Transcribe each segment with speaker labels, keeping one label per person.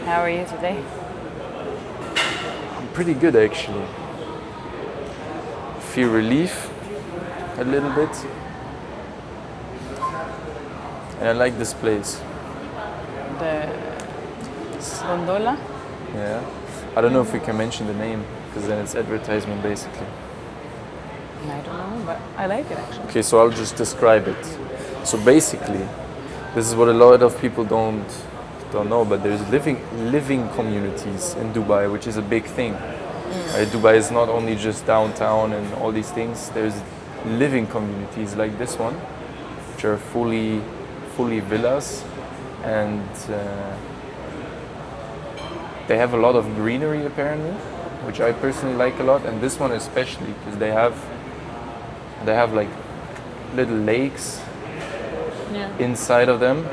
Speaker 1: How are you today?
Speaker 2: I'm pretty good actually. Feel relief a little bit. And I like this place.
Speaker 1: The gondola?
Speaker 2: Yeah. I don't know if we can mention the name because then it's advertisement basically.
Speaker 1: I don't know, but I like it actually.
Speaker 2: Okay, so I'll just describe it. So basically, this is what a lot of people don't know, but there's living communities in Dubai, which is a big thing. Right? Dubai is not only just downtown and all these things. There's living communities like this one, which are fully villas, and they have a lot of greenery apparently, which I personally like a lot. And this one especially because they have like little lakes inside of them.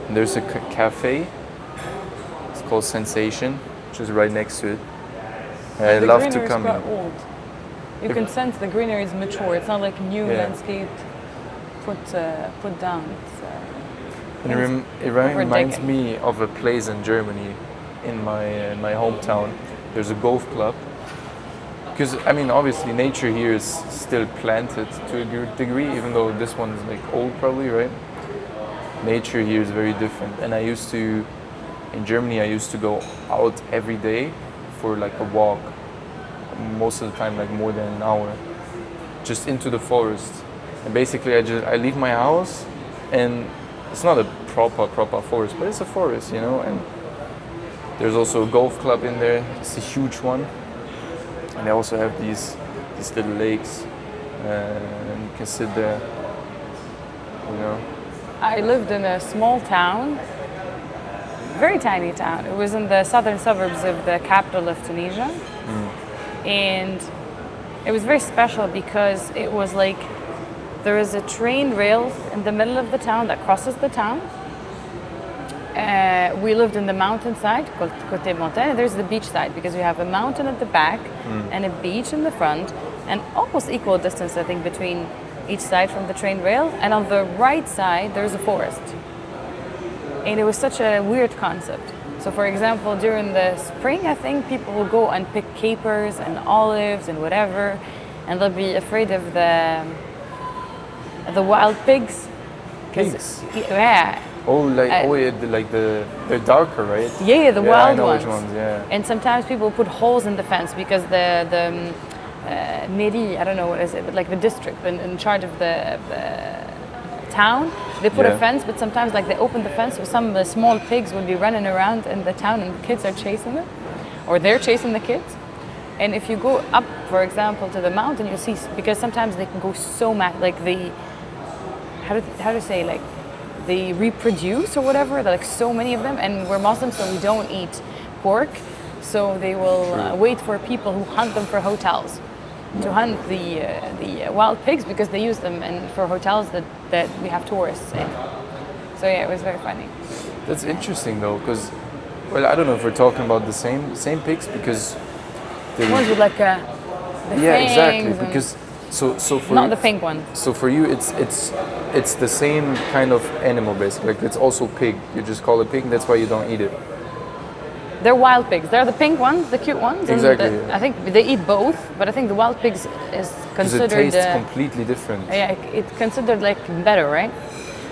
Speaker 2: And there's a cafe. It's called Sensation, which is right next to it. I love to come
Speaker 1: in. Old. You can sense the greenery is mature. It's not like new landscape put down.
Speaker 2: It reminds me of a place in Germany, in my hometown. There's a golf club. Because I mean, obviously, nature here is still planted to a degree, even though this one is like old, probably, right? Nature here is very different. And in Germany, I used to go out every day for like a walk. Most of the time, like more than an hour, just into the forest. And basically, I leave my house, and it's not a proper forest, but it's a forest, you know. And there's also a golf club in there. It's a huge one, and they also have these little lakes, and you can sit there, you know.
Speaker 1: I lived in a small town, very tiny town. It was in the southern suburbs of the capital of Tunisia, and it was very special because it was like there is a train rail in the middle of the town that crosses the town. We lived in the mountainside, Côté Montagne, and there's the beach side because we have a mountain at the back and a beach in the front, and almost equal distance, I think, between each side from the train rail. And on the right side, there's a forest. And it was such a weird concept. So, for example, during the spring, I think people will go and pick capers and olives and whatever, and they'll be afraid of the wild pigs.
Speaker 2: Pigs?
Speaker 1: Yeah.
Speaker 2: They're darker, right?
Speaker 1: Yeah, the wild
Speaker 2: I know
Speaker 1: ones.
Speaker 2: Which ones, yeah.
Speaker 1: And sometimes people put holes in the fence because the mairie, I don't know what is it, but like the district in charge of the town, they put a fence, but sometimes like they open the fence so some small pigs would be running around in the town and the kids are chasing them, or they're chasing the kids. And if you go up, for example, to the mountain, you'll see, because sometimes they can go so mad, like how to say, like they reproduce or whatever. They're like so many of them, and we're Muslims, so we don't eat pork. So they will wait for people who hunt them for hotels to hunt the wild pigs because they use them for hotels that we have tourists in. So yeah, it was very funny.
Speaker 2: That's interesting though, because I don't know if we're talking about the same pigs because
Speaker 1: the ones with like the
Speaker 2: exactly, because so for
Speaker 1: not the pink one.
Speaker 2: So for you, it's the same kind of animal basically. Like it's also pig. You just call it pig, and that's why you don't eat it.
Speaker 1: They're wild pigs. They're the pink ones, the cute ones.
Speaker 2: Exactly.
Speaker 1: I think they eat both, but I think the wild pigs is considered.
Speaker 2: It tastes completely different.
Speaker 1: Yeah, it's considered like better, right?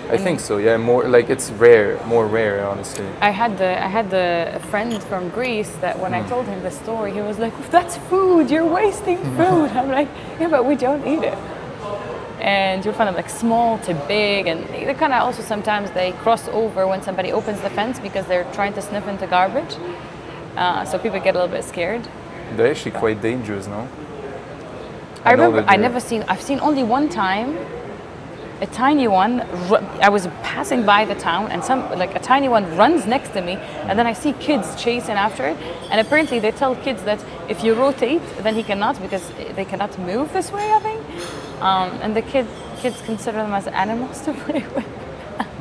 Speaker 2: I think so. Yeah, more like it's more rare, honestly.
Speaker 1: I had a friend from Greece that when I told him the story, he was like, "That's food. You're wasting food." I'm like, "Yeah, but we don't eat it." And you'll find them like small to big, and they kind of also sometimes they cross over when somebody opens the fence because they're trying to sniff into garbage. So people get a little bit scared.
Speaker 2: They're actually quite dangerous, no?
Speaker 1: I remember I've seen only one time a tiny one. I was passing by the town, and a tiny one runs next to me, and then I see kids chasing after it. And apparently, they tell kids that if you rotate, then he cannot because they cannot move this way, I think. And the kids consider them as animals to play with.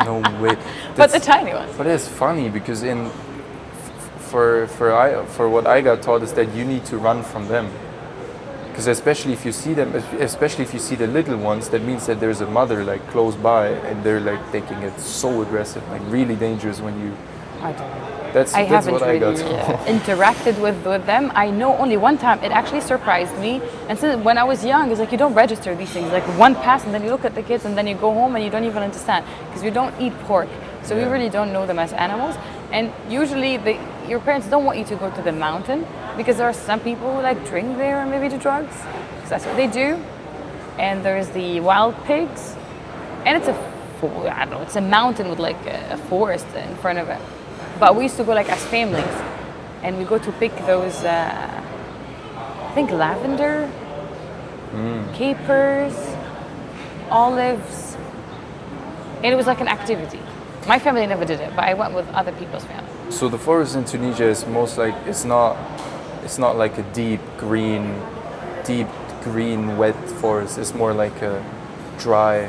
Speaker 2: No way.
Speaker 1: But the tiny ones.
Speaker 2: But it's funny because for what I got taught is that you need to run from them. Because especially if you see the little ones, that means that there's a mother like close by, and they're like taking it so aggressive, like really dangerous when you.
Speaker 1: I don't know.
Speaker 2: That's
Speaker 1: haven't
Speaker 2: what
Speaker 1: really
Speaker 2: I got.
Speaker 1: interacted with them. I know only one time it actually surprised me. And since when I was young, it's like you don't register these things. Like one pass, and then you look at the kids, and then you go home and you don't even understand because we don't eat pork, so we really don't know them as animals. And usually, your parents don't want you to go to the mountain because there are some people who like drink there and maybe do drugs. Because that's what they do. And there's the wild pigs, and it's it's a mountain with like a forest in front of it. But we used to go like as families, and we go to pick those, I think lavender, capers, olives, and it was like an activity. My family never did it, but I went with other people's family.
Speaker 2: So the forest in Tunisia is most like it's not like a deep green, wet forest. It's more like a dry.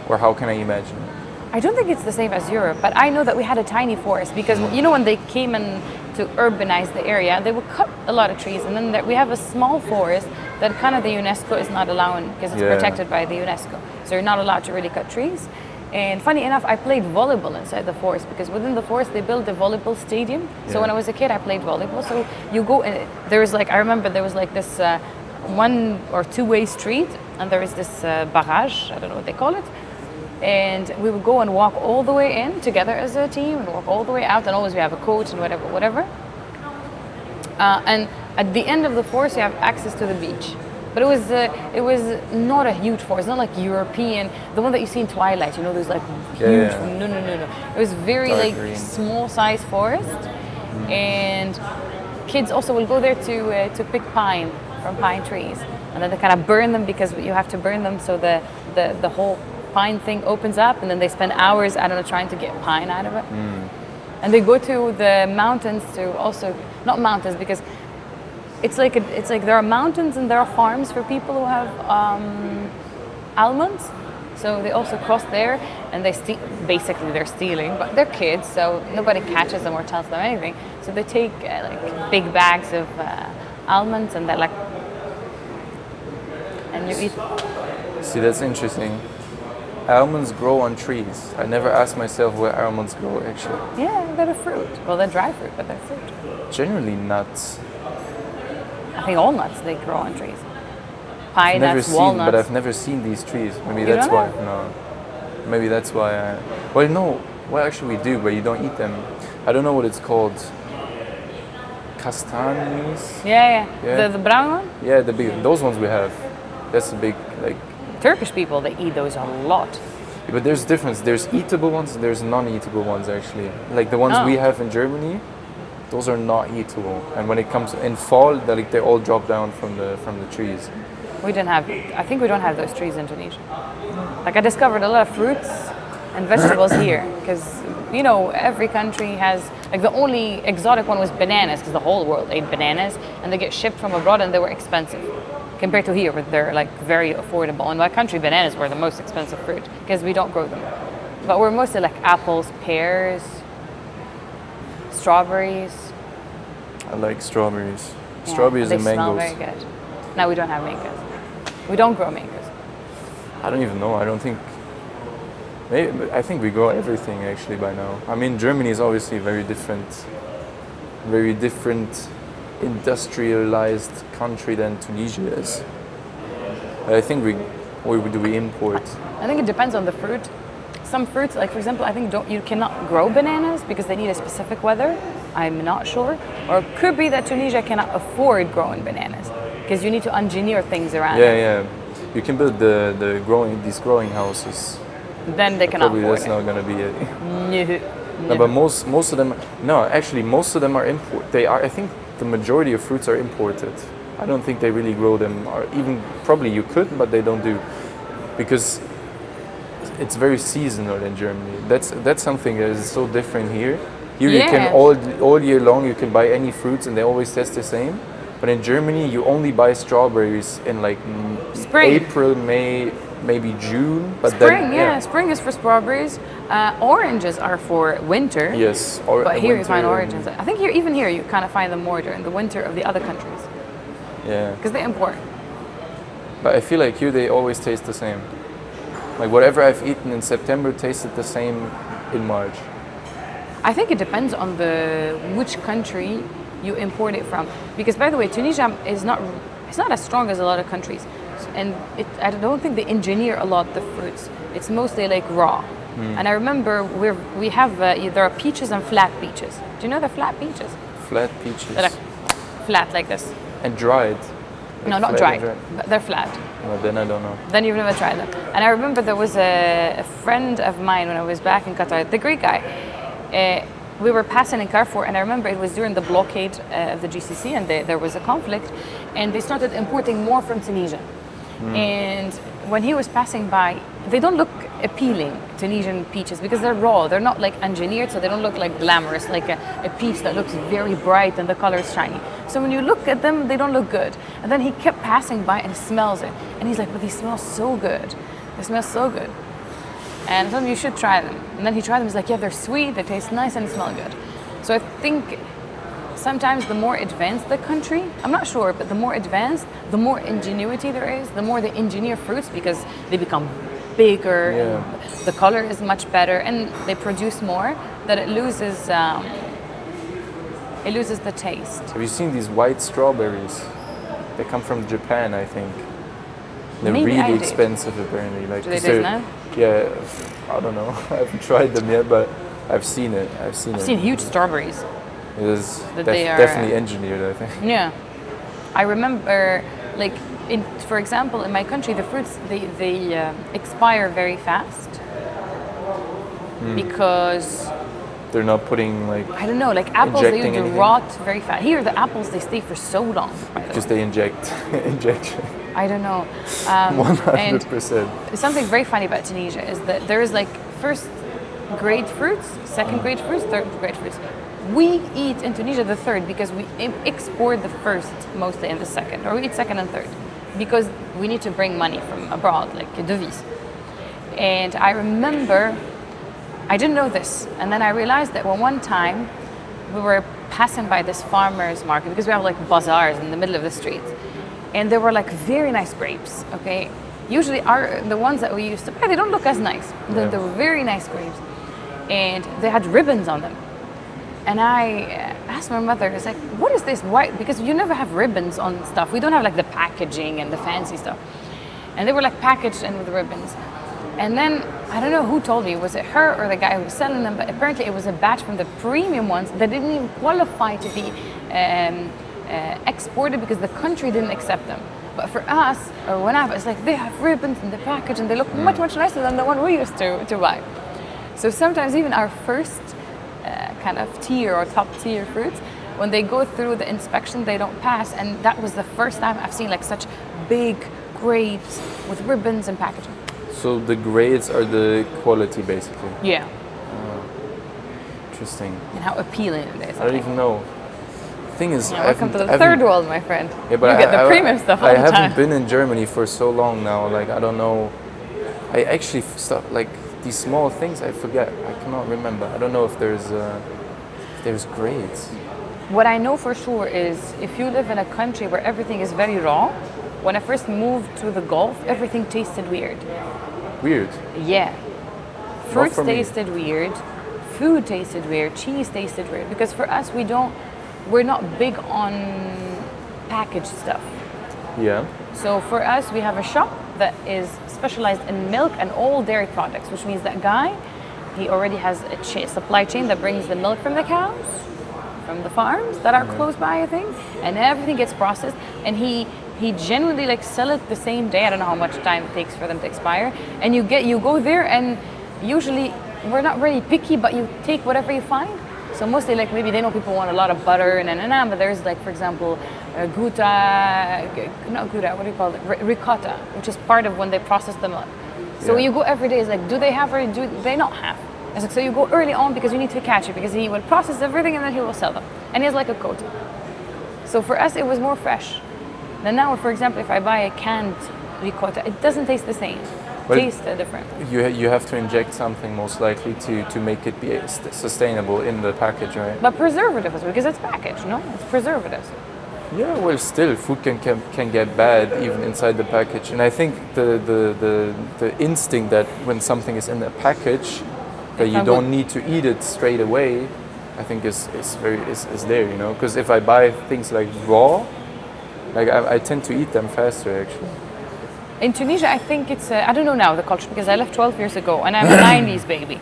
Speaker 2: Or how can I imagine it?
Speaker 1: I don't think it's the same as Europe, but I know that we had a tiny forest because when they came in to urbanize the area, they would cut a lot of trees, and then we have a small forest that kind of the UNESCO is not allowing because it's protected by the UNESCO. So you're not allowed to really cut trees. And funny enough, I played volleyball inside the forest because within the forest they built a volleyball stadium. So when I was a kid, I played volleyball. So you go and I remember there was like this one or two-way street, and there is this barrage, I don't know what they call it. And we would go and walk all the way in together as a team and walk all the way out, and always we have a coach and whatever. And at the end of the forest, you have access to the beach. But it was not a huge forest, not like European, the one that you see in Twilight, there's like huge, no. It was very
Speaker 2: dark
Speaker 1: like
Speaker 2: green.
Speaker 1: small size forest. And kids also will go there to pick pine from pine trees. And then they kind of burn them because you have to burn them so the whole pine thing opens up, and then they spend hours, trying to get pine out of it. And they go to the mountains to also, not mountains because it's like there are mountains and there are farms for people who have almonds. So they also cross there, and basically they're stealing, but they're kids, so nobody catches them or tells them anything. So they take like big bags of almonds, and and you eat.
Speaker 2: See, that's interesting. Almonds grow on trees. I never asked myself where almonds grow actually.
Speaker 1: Yeah, they're a fruit. Well, they're dry fruit, but they're fruit.
Speaker 2: Generally nuts.
Speaker 1: I think all nuts, they grow on trees. Pine nuts, walnuts.
Speaker 2: But I've never seen these trees. Maybe
Speaker 1: You
Speaker 2: that's
Speaker 1: don't
Speaker 2: why.
Speaker 1: know?
Speaker 2: No. Maybe that's why well, no. Well, actually we do, but you don't eat them. I don't know what it's called. Castanis?
Speaker 1: Yeah.
Speaker 2: Yeah.
Speaker 1: The brown one?
Speaker 2: Yeah, the big. Those ones we have. That's the big, like.
Speaker 1: Turkish people, they eat those a lot.
Speaker 2: Yeah, but there's difference. There's eatable ones and there's non-eatable ones actually. Like the ones we have in Germany, those are not eatable. And when it comes in fall, they all drop down from the trees.
Speaker 1: I think we don't have those trees in Tunisia. Like I discovered a lot of fruits and vegetables here because every country has, like the only exotic one was bananas because the whole world ate bananas, and they get shipped from abroad and they were expensive compared to here where they're like very affordable. In my country, bananas were the most expensive fruit because we don't grow them. But we're mostly like apples, pears, strawberries.
Speaker 2: I like strawberries.
Speaker 1: Yeah,
Speaker 2: Strawberries and
Speaker 1: they smell
Speaker 2: mangoes.
Speaker 1: very good. No, we don't have mangoes. We don't grow mangoes.
Speaker 2: I don't even know. I don't think. Maybe, I think we grow everything actually by now. I mean, Germany is obviously very different industrialized country than Tunisia is. I think we import.
Speaker 1: I think it depends on the fruit. Some fruits, like for example, I think you cannot grow bananas because they need a specific weather. I'm not sure. Or it could be that Tunisia cannot afford growing bananas because you need to engineer things around it.
Speaker 2: Yeah. You can build these growing houses.
Speaker 1: Then they cannot
Speaker 2: Probably
Speaker 1: afford
Speaker 2: that's
Speaker 1: it.
Speaker 2: not going to be it.
Speaker 1: No.
Speaker 2: No, but most of them. No, actually, most of them are import. They are. I think the majority of fruits are imported. I don't think they really grow them. Or even probably you could, but they don't do, because it's very seasonal in Germany. That's something that is so different here. Here you can all year long you can buy any fruits and they always taste the same. But in Germany you only buy strawberries in like
Speaker 1: Spring.
Speaker 2: April, May, maybe June. But
Speaker 1: Spring,
Speaker 2: then,
Speaker 1: spring is for strawberries. Oranges are for winter.
Speaker 2: Yes,
Speaker 1: but here you find oranges. I think even here you kind of find them more during the winter of the other countries.
Speaker 2: Yeah.
Speaker 1: Because they import.
Speaker 2: But I feel like here they always taste the same. Like whatever I've eaten in September tasted the same in March.
Speaker 1: I think it depends on which country you import it from. Because by the way, Tunisia is not as strong as a lot of countries, and I don't think they engineer a lot the fruits. It's mostly like raw. And I remember there are peaches and flat peaches. Do you know the flat peaches?
Speaker 2: Flat peaches.
Speaker 1: They're like flat like this.
Speaker 2: And dried. Like
Speaker 1: no, not dried. But they're flat.
Speaker 2: No, then I don't know.
Speaker 1: Then you've never tried them. And I remember there was a friend of mine when I was back in Qatar, the Greek guy. We were passing in Carrefour, and I remember it was during the blockade of the GCC, and there was a conflict, and they started importing more from Tunisia. And when he was passing by, they don't look appealing, Tunisian peaches, because they're raw. They're not like engineered, so they don't look like glamorous, like a peach that looks very bright and the color is shiny. So when you look at them, they don't look good. And then he kept passing by and he smells it. And he's like, but these smell so good. They smell so good. And I told him, you should try them. And then he tried them, he's like, yeah, they're sweet, they taste nice, and they smell good. So I think sometimes the more advanced the country, I'm not sure, but the more advanced, the more ingenuity there is, the more they engineer fruits because they become bigger, and the color is much better, and they produce more, that it loses the taste.
Speaker 2: Have you seen these white strawberries? They come from Japan, I think. They're
Speaker 1: Maybe
Speaker 2: really expensive, apparently. Like,
Speaker 1: do they taste nice?
Speaker 2: Yeah, I don't know. I haven't tried them yet, but I've seen it.
Speaker 1: I've seen huge strawberries.
Speaker 2: It is definitely engineered, I think.
Speaker 1: Yeah. I remember, like, for example, in my country, the fruits, they expire very fast. Because...
Speaker 2: They're not putting, like...
Speaker 1: I don't know, like apples, they used to rot very fast. Here, the apples, they stay for so long.
Speaker 2: Because they inject.
Speaker 1: I don't know.
Speaker 2: 100%.
Speaker 1: And something very funny about Tunisia is that there is like first grade fruits, second grade fruits, third grade fruits. We eat in Tunisia the third because we export the first mostly and the second, or we eat second and third because we need to bring money from abroad, like a devise. And I remember, I didn't know this, and then I realized that one time we were passing by this farmer's market because we have like bazaars in the middle of the street. And there were like very nice grapes, okay? Usually the ones that we used to buy, they don't look as nice. They were very nice grapes. And they had ribbons on them. And I asked my mother, I was like, what is this? Why? Because you never have ribbons on stuff. We don't have like the packaging and the fancy stuff. And they were like packaged in with ribbons. And then, I don't know who told me, was it her or the guy who was selling them, but apparently it was a batch from the premium ones that didn't even qualify to be exported because the country didn't accept them. But for us, or when it's like they have ribbons in the package and they look much, much nicer than the one we used to buy. So sometimes even our first kind of tier or top tier fruits, when they go through the inspection, they don't pass. And that was the first time I've seen like such big grapes with ribbons and packaging.
Speaker 2: So the grades are the quality, basically?
Speaker 1: Yeah.
Speaker 2: Interesting.
Speaker 1: And how appealing it is.
Speaker 2: I don't even know. Thing is,
Speaker 1: welcome to the third world, my friend.
Speaker 2: Yeah, but
Speaker 1: you get the premium stuff all the time.
Speaker 2: I haven't been in Germany for so long now. Like, I don't know. I actually stuff like these small things I forget. I cannot remember. I don't know if there's grades.
Speaker 1: What I know for sure is if you live in a country where everything is very raw, when I first moved to the Gulf, everything tasted weird.
Speaker 2: Weird?
Speaker 1: Yeah. Fruits tasted weird. Food tasted weird. Cheese tasted weird. Because for us, we're not big on packaged stuff.
Speaker 2: Yeah.
Speaker 1: So for us, we have a shop that is specialized in milk and all dairy products, which means that guy, he already has a supply chain that brings the milk from the cows, from the farms that are close by, I think, and everything gets processed. And he generally like sell it the same day. I don't know how much time it takes for them to expire. And you go there, and usually we're not really picky, but you take whatever you find. So mostly like maybe they know people want a lot of butter and but there's like, for example, ricotta, which is part of when they process the milk. So you go every day, it's like, do they have or do they not have? It's like, so you go early on because you need to catch it, because he will process everything and then he will sell them. And he has like a quota. So for us, it was more fresh. Then now, for example, if I buy a canned ricotta, it doesn't taste the same. It tastes different.
Speaker 2: You have to inject something most likely to make it be sustainable in the package, right?
Speaker 1: But preservatives, because it's packaged, no? It's preservatives.
Speaker 2: Yeah, well, still, food can get bad even inside the package. And I think the instinct that when something is in a package, that you don't need to eat it straight away, I think is there, you know. Because if I buy things like raw, like I tend to eat them faster actually.
Speaker 1: In Tunisia, I think it's, I don't know now the culture because I left 12 years ago and I'm a 90s baby.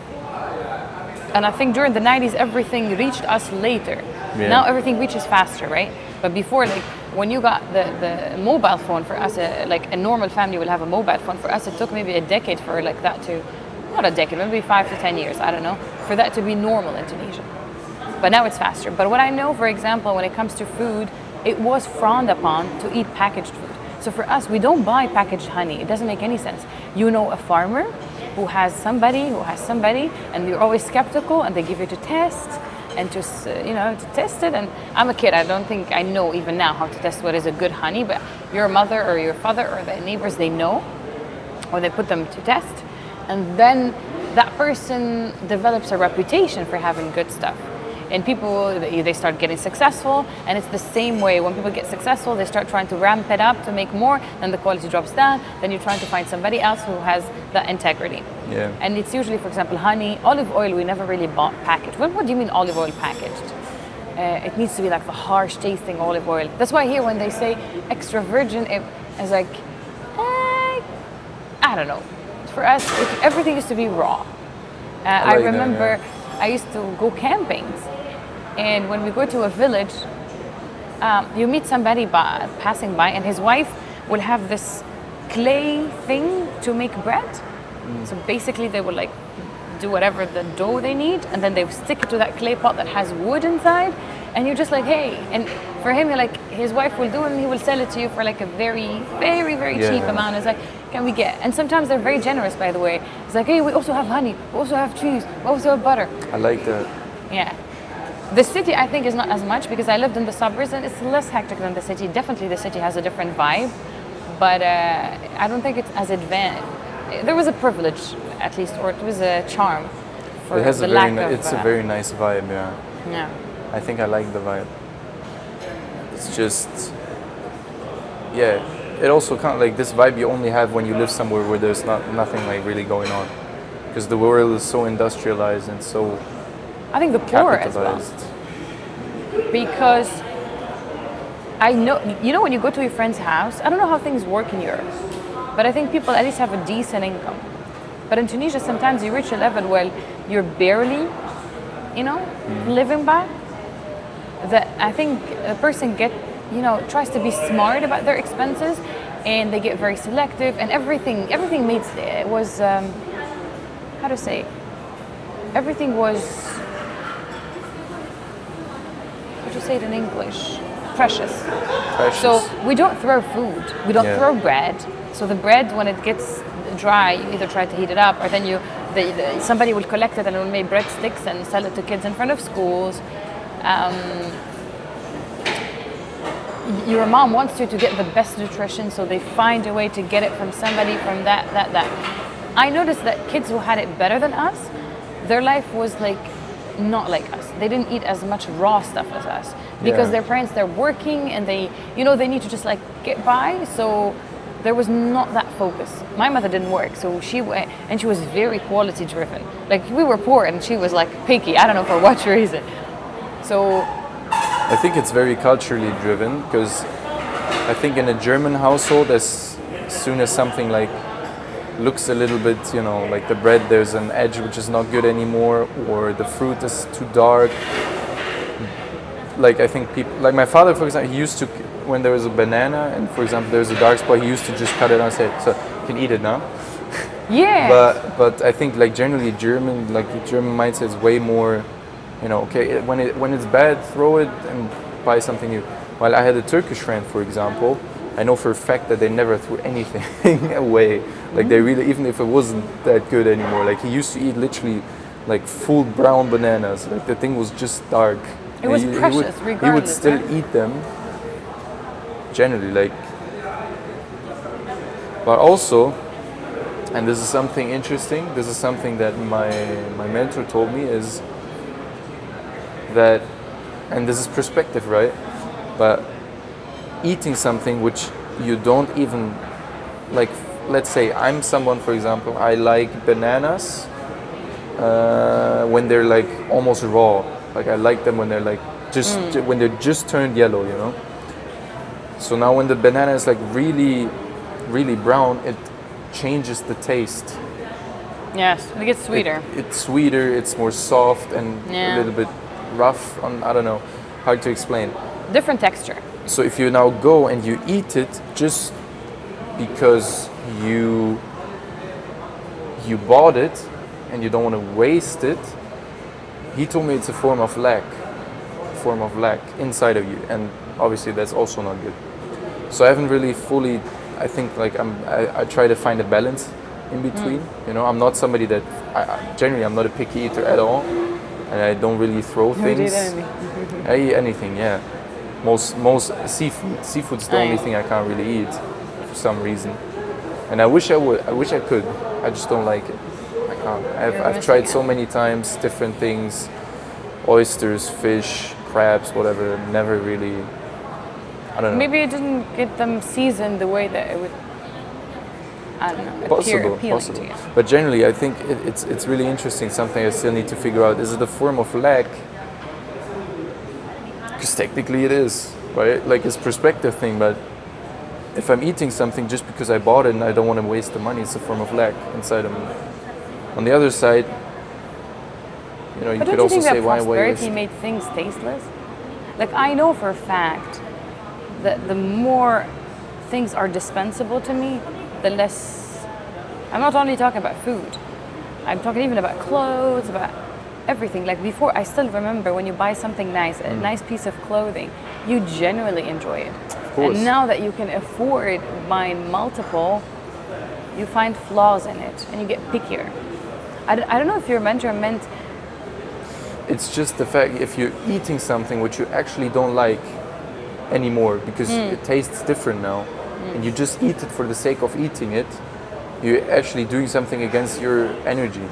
Speaker 1: And I think during the 90s, everything reached us later. Yeah. Now everything reaches faster, right? But before, like when you got the mobile phone for us, like a normal family will have a mobile phone. For us, it took maybe a decade for like that to, not a decade, maybe 5 to 10 years, I don't know, for that to be normal in Tunisia. But now it's faster. But what I know, for example, when it comes to food, it was frowned upon to eat packaged food. So for us, we don't buy packaged honey. It doesn't make any sense. You know a farmer who has somebody, and you're always skeptical, and they give you to test, and to test it. And I'm a kid. I don't think I know even now how to test what is a good honey. But your mother or your father or the neighbors, they know, or they put them to test, and then that person develops a reputation for having good stuff. And people, they start getting successful, and it's the same way. When people get successful, they start trying to ramp it up to make more, then the quality drops down, then you're trying to find somebody else who has that integrity.
Speaker 2: Yeah.
Speaker 1: And it's usually, for example, honey, olive oil, we never really bought packaged. What do you mean olive oil packaged? It needs to be like the harsh tasting olive oil. That's why here when they say extra virgin, it's like, I don't know. For us, everything used to be raw. I remember I used to go camping. And when we go to a village, you meet somebody passing by, and his wife will have this clay thing to make bread. So basically, they will like do whatever the dough they need, and then they stick it to that clay pot that has wood inside. And you're just like, hey. And for him, like his wife will do it, and he will sell it to you for like a very, very, very cheap amount. It's like, can we get? And sometimes they're very generous, by the way. It's like, hey, we also have honey, we also have cheese, we also have butter.
Speaker 2: I like that.
Speaker 1: Yeah. The city, I think, is not as much because I lived in the suburbs and it's less hectic than the city. Definitely the city has a different vibe, but I don't think it's as advanced. There was a privilege, at least, or it was a charm for
Speaker 2: it has
Speaker 1: the
Speaker 2: a
Speaker 1: lack
Speaker 2: very
Speaker 1: of...
Speaker 2: It's a very nice vibe, yeah.
Speaker 1: Yeah.
Speaker 2: I think I like the vibe. It's just, yeah. It also kind of like this vibe you only have when you live somewhere where there's nothing like really going on, because the world is so industrialized and so...
Speaker 1: I think the poor as well. Because I know, you know, when you go to your friend's house, I don't know how things work in Europe, but I think people at least have a decent income. But in Tunisia, sometimes you reach a level where you're barely, living by. That I think a person tries to be smart about their expenses, and they get very selective, and everything was, how to say, everything was, you say it in English? Precious. So we don't throw food, we don't throw bread. So the bread, when it gets dry, you either try to heat it up, or then somebody will collect it and will make breadsticks and sell it to kids in front of schools. Your mom wants you to get the best nutrition, so they find a way to get it from somebody from that. I noticed that kids who had it better than us, their life was like not like us. They didn't eat as much raw stuff as us because their parents, they're working and they need to just like get by. So there was not that focus. My mother didn't work, so she was very quality driven. Like we were poor and she was like picky. I don't know for what reason. So
Speaker 2: I think it's very culturally driven, because I think in a German household, as soon as something like looks a little bit, like the bread, there's an edge which is not good anymore, or the fruit is too dark. Like I think people, like my father, for example, he used to, when there was a banana and for example there's a dark spot, he used to just cut it and say, so you can eat it now.
Speaker 1: Yeah.
Speaker 2: But I think like generally the German mindset is way more, okay, when it's bad, throw it and buy something new. While I had a Turkish friend, for example, I know for a fact that they never threw anything away. Like they really, even if it wasn't that good anymore, like he used to eat literally like full brown bananas. Like the thing was just dark.
Speaker 1: It was precious, regardless.
Speaker 2: He would still eat them, generally, like. But also, and this is something interesting, this is something that my mentor told me, is that, and this is perspective, right? But eating something which you don't even, like, let's say I'm someone, for example, I like bananas, when they're like almost raw. Like I like them when they're like when they're just turned yellow, you know. So now when the banana is like really, really brown, it changes the taste.
Speaker 1: Yes, it gets sweeter.
Speaker 2: It's sweeter, it's more soft and a little bit rough. I don't know, hard to explain.
Speaker 1: Different texture.
Speaker 2: So if you now go and you eat it just because you bought it and you don't want to waste it, he told me it's a form of lack inside of you, and obviously that's also not good. So I haven't really fully, I think like I try to find a balance in between. You know, I'm not somebody that generally I'm not a picky eater at all, and I don't really throw things. I eat anything, yeah. Most seafood's the only thing I can't really eat for some reason, and I wish I could. I just don't like it. I can't. I've tried so many times different things, oysters, fish, crabs, whatever. Never really. I don't know.
Speaker 1: Maybe it didn't get them seasoned the way that it would. I don't know.
Speaker 2: Possible.
Speaker 1: To you.
Speaker 2: But generally, I think it's really interesting. Something I still need to figure out. Is it a form of lack? Because technically it is, right? Like it's perspective thing. But if I'm eating something just because I bought it and I don't want to waste the money, it's a form of lack inside of me. On the other side, you know, you could also say why waste.
Speaker 1: But don't you think that prosperity made things tasteless? Like I know for a fact that the more things are dispensable to me, the less. I'm not only talking about food. I'm talking even about clothes, about everything. Like before, I still remember when you buy something nice, a nice piece of clothing, you genuinely enjoy it.
Speaker 2: Of course.
Speaker 1: And now that you can afford buying multiple, you find flaws in it and you get pickier. I don't know if your mentor meant.
Speaker 2: It's just the fact if you're eating something which you actually don't like anymore because it tastes different now, and you just eat it for the sake of eating it, you're actually doing something against your energy.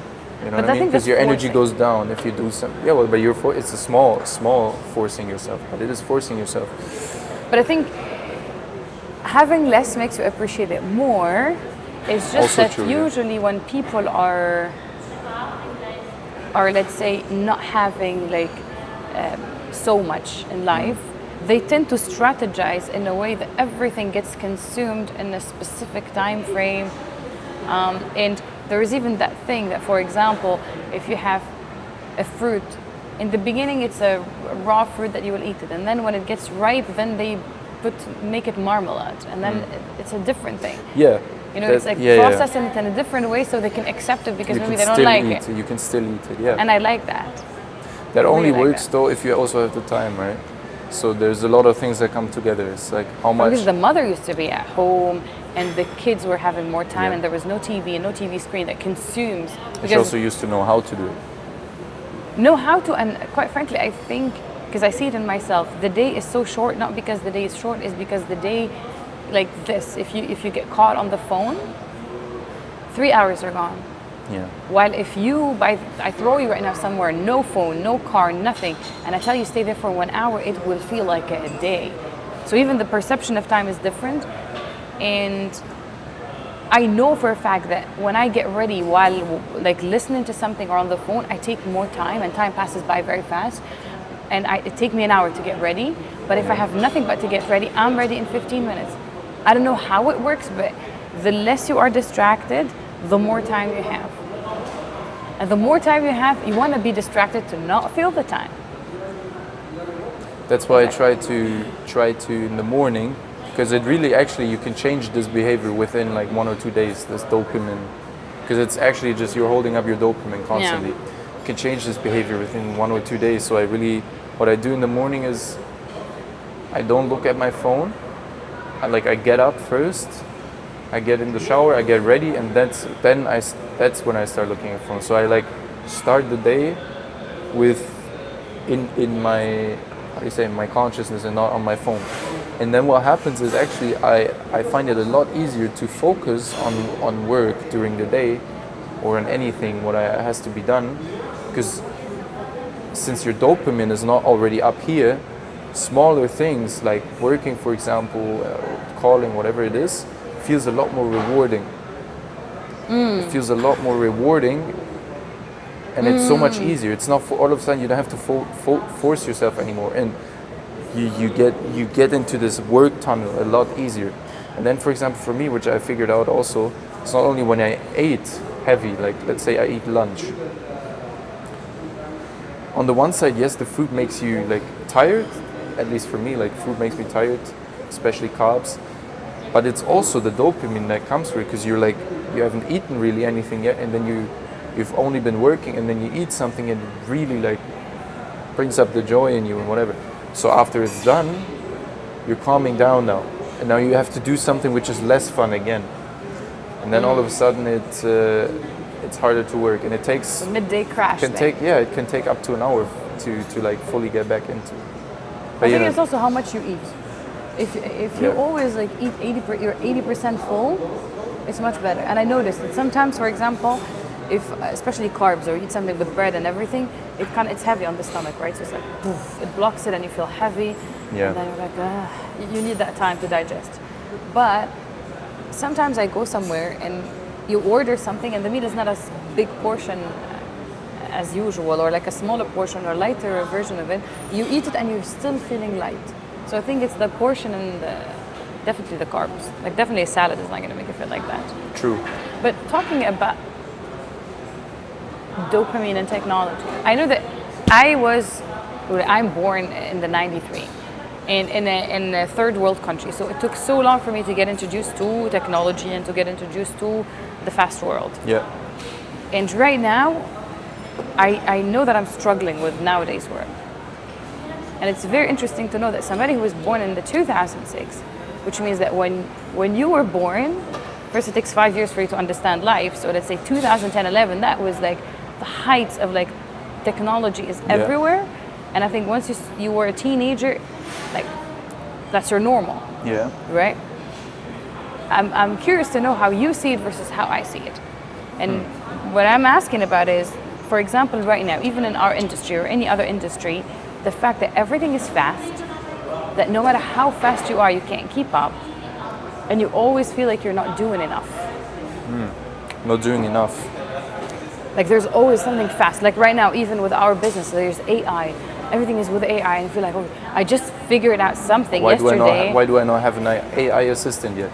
Speaker 2: You know what I mean? Because your energy goes down if you do something. Yeah, well, but it's a small forcing yourself, but it is forcing yourself.
Speaker 1: But I think having less makes you appreciate it more. It's just
Speaker 2: also
Speaker 1: that
Speaker 2: true,
Speaker 1: usually when people are let's say not having like so much in life, they tend to strategize in a way that everything gets consumed in a specific time frame. And there is even that thing that, for example, if you have a fruit, in the beginning it's a raw fruit that you will eat it, and then when it gets ripe, then they make it marmalade, and then it's a different thing.
Speaker 2: Yeah.
Speaker 1: You know, it's like processing it in a different way so they can accept it because maybe they don't like it.
Speaker 2: You can still eat it, yeah.
Speaker 1: And I like that.
Speaker 2: That only works though if you also have the time, right? So there's a lot of things that come together. It's like how much.
Speaker 1: Because the mother used to be at home and the kids were having more time and there was no TV and no TV screen that consumes.
Speaker 2: She also used to know how to do it.
Speaker 1: Know how to, and quite frankly, I think, because I see it in myself, the day is so short, not because the day is short, is because the day, like this, if you get caught on the phone, 3 hours are gone.
Speaker 2: Yeah.
Speaker 1: While if I throw you right now somewhere, no phone, no car, nothing, and I tell you stay there for 1 hour, it will feel like a day. So even the perception of time is different. And I know for a fact that when I get ready while like listening to something or on the phone, I take more time and time passes by very fast. And it takes me an hour to get ready. But if I have nothing but to get ready, I'm ready in 15 minutes. I don't know how it works, but the less you are distracted, the more time you have. And the more time you have, you want to be distracted to not feel the time.
Speaker 2: That's why I try to in the morning, because it really actually you can change this behavior within like 1 or 2 days. This dopamine, because it's actually just you're holding up your dopamine constantly.
Speaker 1: Yeah.
Speaker 2: You can change this behavior within 1 or 2 days. So what I do in the morning is I don't look at my phone. I get up first. I get in the shower, I get ready, and that's when I start looking at phone. So I start the day with in my my consciousness and not on my phone. And then what happens is actually I find it a lot easier to focus on work during the day or on anything what has to be done, because since your dopamine is not already up here, smaller things like working, for example, calling, whatever it is, feels a lot more rewarding. It feels a lot more rewarding and it's so much easier. It's not all of a sudden you don't have to force yourself anymore, and you get into this work tunnel a lot easier. And then, for example, for me, which I figured out also, it's not only when I ate heavy, like let's say I eat lunch. On the one side, yes, the food makes you like tired. At least for me, like food makes me tired, especially carbs. But it's also the dopamine that comes with it, because you're like, you haven't eaten really anything yet, and then you've only been working, and then you eat something and it really like brings up the joy in you and whatever. So after it's done, you're calming down now, and now you have to do something which is less fun again, and then all of a sudden it's harder to work, and it takes
Speaker 1: midday crash.
Speaker 2: It can take up to an hour to like fully get back into. But
Speaker 1: I think it's also how much you eat. If you always like eat you're 80% full, it's much better. And I noticed that sometimes, for example, if especially carbs, or you eat something with bread and everything, it's heavy on the stomach, right? So it's like poof, it blocks it, and you feel heavy.
Speaker 2: Yeah.
Speaker 1: And then you're like, you need that time to digest. But sometimes I go somewhere and you order something, and the meat is not as big portion as usual, or like a smaller portion or lighter version of it. You eat it and you're still feeling light. So I think it's the portion and definitely the carbs. Like definitely a salad is not going to make you feel like that.
Speaker 2: True.
Speaker 1: But talking about dopamine and technology, I know that I'm born in the 93 in a third world country. So it took so long for me to get introduced to technology and to get introduced to the fast world.
Speaker 2: Yeah.
Speaker 1: And right now, I know that I'm struggling with nowadays world. And it's very interesting to know that somebody who was born in the 2006, which means that when you were born, first it takes 5 years for you to understand life. So let's say 2010, 11, that was like the heights of like technology is everywhere. And I think once you were a teenager, like that's your normal.
Speaker 2: Yeah.
Speaker 1: Right? I'm curious to know how you see it versus how I see it. And what I'm asking about is, for example, right now, even in our industry or any other industry, the fact that everything is fast, that no matter how fast you are, you can't keep up, and you always feel like you're not doing enough.
Speaker 2: Not doing enough.
Speaker 1: Like there's always something fast. Like right now, even with our business, there's AI. Everything is with AI, and you feel like, oh, I just figured out something yesterday.
Speaker 2: Why do I not have an AI assistant yet?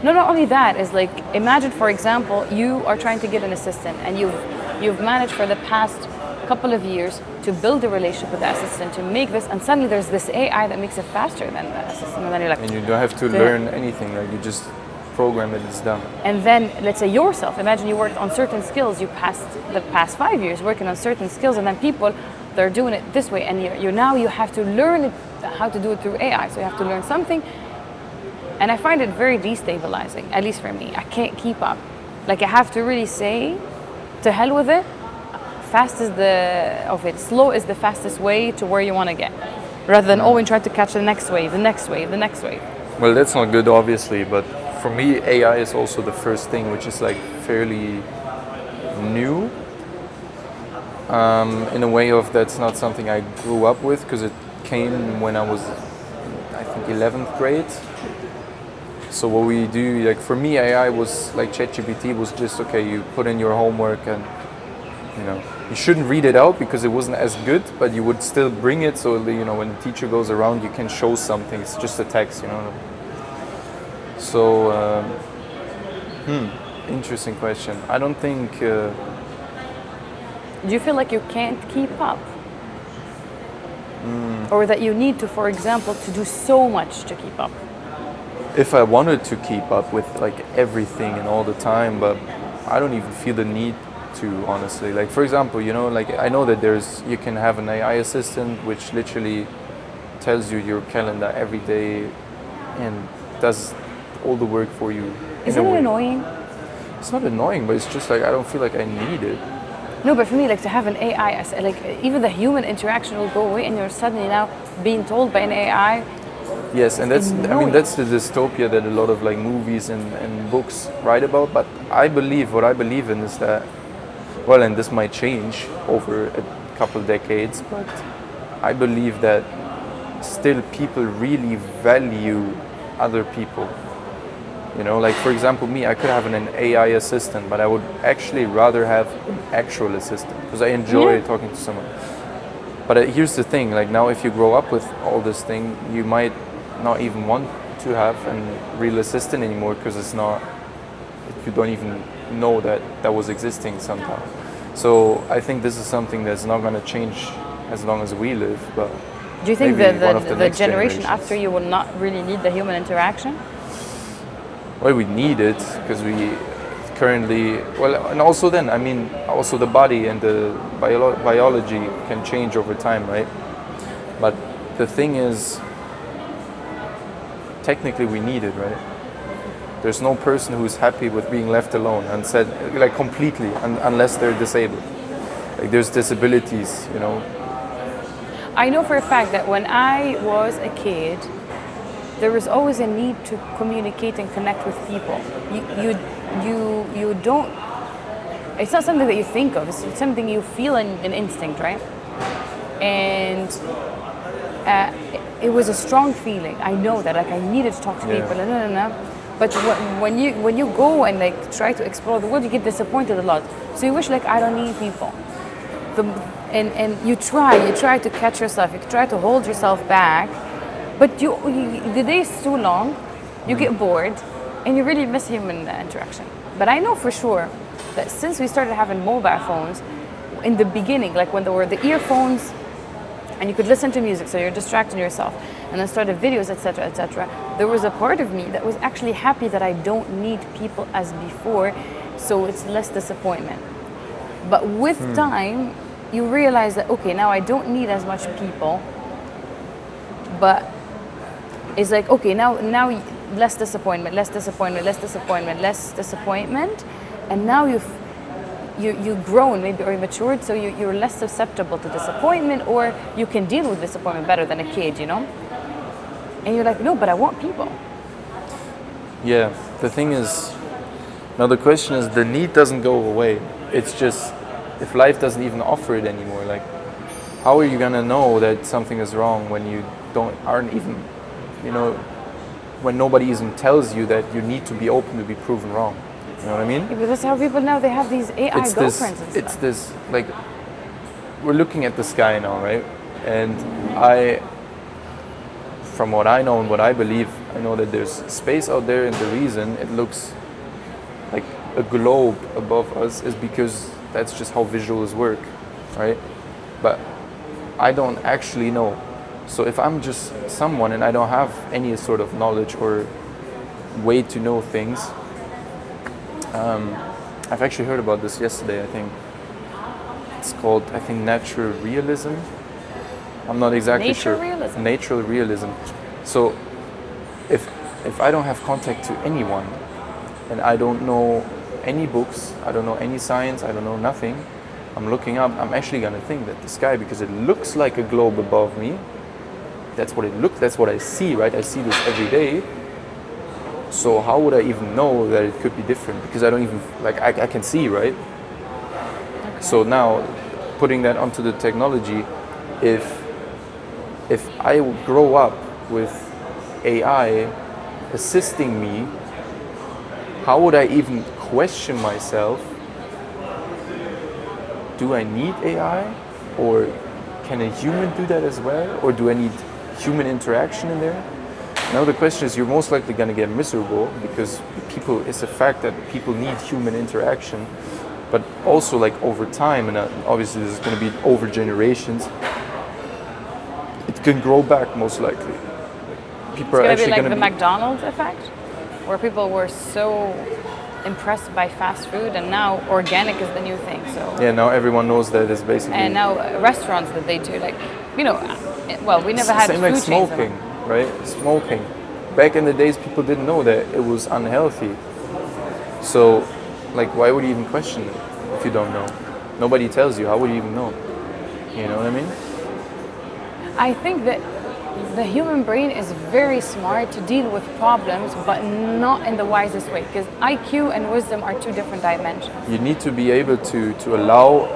Speaker 1: No, not only that, is like, imagine, for example, you are trying to get an assistant, and you've managed for the past couple of years to build a relationship with the assistant, to make this, and suddenly there's this AI that makes it faster than the assistant, and then you're like,
Speaker 2: and you don't have to learn anything, like you just program it, it's done.
Speaker 1: And then let's say yourself, imagine you worked on certain skills, you passed the past 5 years working on certain skills, and then people, they're doing it this way, and you have to learn it, how to do it through AI, so you have to learn something. And I find it very destabilizing, at least for me. I can't keep up. Like I have to really say, to hell with it. Slow is the fastest way to where you want to get, rather than always try to catch the next wave, the next wave, the next wave.
Speaker 2: Well, that's not good, obviously, but for me, AI is also the first thing, which is like fairly new. In a way of that's not something I grew up with, because it came when I was, I think, 11th grade. So what we do, like for me, AI was like ChatGPT was just, okay, you put in your homework and, you know, you shouldn't read it out because it wasn't as good, but you would still bring it, so you know, when the teacher goes around, you can show something. It's just a text, you know. So, interesting question. I don't think.
Speaker 1: Do you feel like you can't keep up, or that you need to, for example, to do so much to keep up?
Speaker 2: If I wanted to keep up with like everything and all the time, but I don't even feel the need to, honestly. Like for example, you know, like I know that you can have an AI assistant which literally tells you your calendar every day and does all the work for you.
Speaker 1: Isn't it annoying?
Speaker 2: It's not annoying, but it's just like I don't feel like I need it.
Speaker 1: No, but for me, like to have an AI, like even the human interaction will go away, and you're suddenly now being told by an AI.
Speaker 2: Yes, and that's that's the dystopia that a lot of like movies and books write about. But what I believe in is that, well, and this might change over a couple decades, but I believe that still people really value other people. You know, like for example, me, I could have an AI assistant, but I would actually rather have an actual assistant because I enjoy talking to someone. But here's the thing, like now if you grow up with all this thing, you might not even want to have a real assistant anymore because you don't even know that was existing somehow. So I think this is something that's not going to change as long as we live. But
Speaker 1: do you think that the generation after you will not really need the human interaction?
Speaker 2: Well, we need it because we currently, and also then, I mean, also the body and the biology can change over time, right? But the thing is, technically we need it, right? There's no person who's happy with being left alone and said, like completely, unless they're disabled. Like there's disabilities, you know.
Speaker 1: I know for a fact that when I was a kid, there was always a need to communicate and connect with people. You don't. It's not something that you think of. It's something you feel in an instinct, right? And it was a strong feeling. I know that. Like I needed to talk to people. But when you go and like try to explore the world, you get disappointed a lot. So you wish like I don't need people. And you try to catch yourself. You try to hold yourself back. But the day is too long, you get bored, and you really miss human interaction. But I know for sure that since we started having mobile phones, in the beginning, like when there were the earphones, and you could listen to music, so you're distracting yourself, and then started videos, etc., there was a part of me that was actually happy that I don't need people as before, so it's less disappointment. But with time, you realize that, okay, now I don't need as much people, but it's like, okay, now less disappointment, and now you've grown maybe or matured, so you're less susceptible to disappointment, or you can deal with disappointment better than a kid, you know? And you're like, no, but I want people.
Speaker 2: Yeah, the thing is, now the question is, the need doesn't go away. It's just, if life doesn't even offer it anymore, like, how are you gonna know that something is wrong when you aren't even, you know, when nobody even tells you that you need to be open to be proven wrong? You know what I mean?
Speaker 1: Yeah, but that's how people now, they have these AI girlfriends and stuff.
Speaker 2: It's this, like, we're looking at the sky now, right? And from what I know and what I believe, I know that there's space out there, and the reason it looks like a globe above us is because that's just how visuals work, right? But I don't actually know. So if I'm just someone and I don't have any sort of knowledge or way to know things, I've actually heard about this yesterday, I think. It's called, I think, natural realism. I'm not exactly sure. Natural realism. So if I don't have contact to anyone and I don't know any books, I don't know any science, I don't know nothing, I'm looking up, I'm actually gonna think that the sky, because it looks like a globe above me, that's what I see, right? I see this every day. So how would I even know that it could be different? Because I don't even, like, I can see, right? Okay. So now, putting that onto the technology, if I grow up with AI assisting me, how would I even question myself? Do I need AI? Or can a human do that as well? Or do I need human interaction in there? Now the question is, you're most likely going to get miserable, because it's a fact that people need human interaction, but also, like, over time, and obviously this is going to be over generations, it can grow back most likely. People
Speaker 1: it's going to be like the McDonald's effect, where people were so impressed by fast food, and now organic is the new thing. So
Speaker 2: yeah, now everyone knows that it's basically.
Speaker 1: And now restaurants that they do, like, you know, well, we never had
Speaker 2: same
Speaker 1: food
Speaker 2: like smoking,
Speaker 1: chains,
Speaker 2: right? Smoking. Back in the days, people didn't know that it was unhealthy. So, like, why would you even question it if you don't know? Nobody tells you. How would you even know? You know what I mean?
Speaker 1: I think that the human brain is very smart to deal with problems, but not in the wisest way, because IQ and wisdom are two different dimensions.
Speaker 2: You need to be able to allow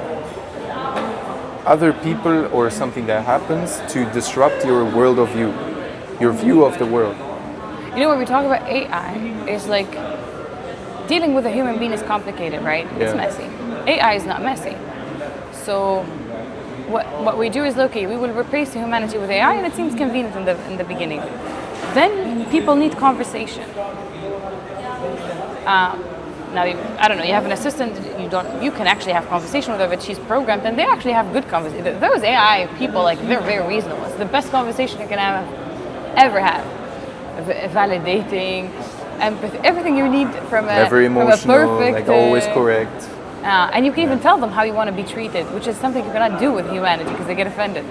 Speaker 2: other people or something that happens to disrupt your world of view, your view of the world.
Speaker 1: You know, when we talk about AI, it's like dealing with a human being is complicated, right? It's messy. AI is not messy. So what we do is, okay, we will replace humanity with AI, and it seems convenient in the beginning. Then people need conversation. Now, I don't know, you have an assistant, you can actually have conversation with her, but she's programmed, and they actually have good conversation. Those AI people, like, they're very reasonable. It's the best conversation you can ever have. Validating, empathy, everything you need from a perfect...
Speaker 2: like always correct.
Speaker 1: And you can even tell them how you want to be treated, which is something you cannot do with humanity because they get offended.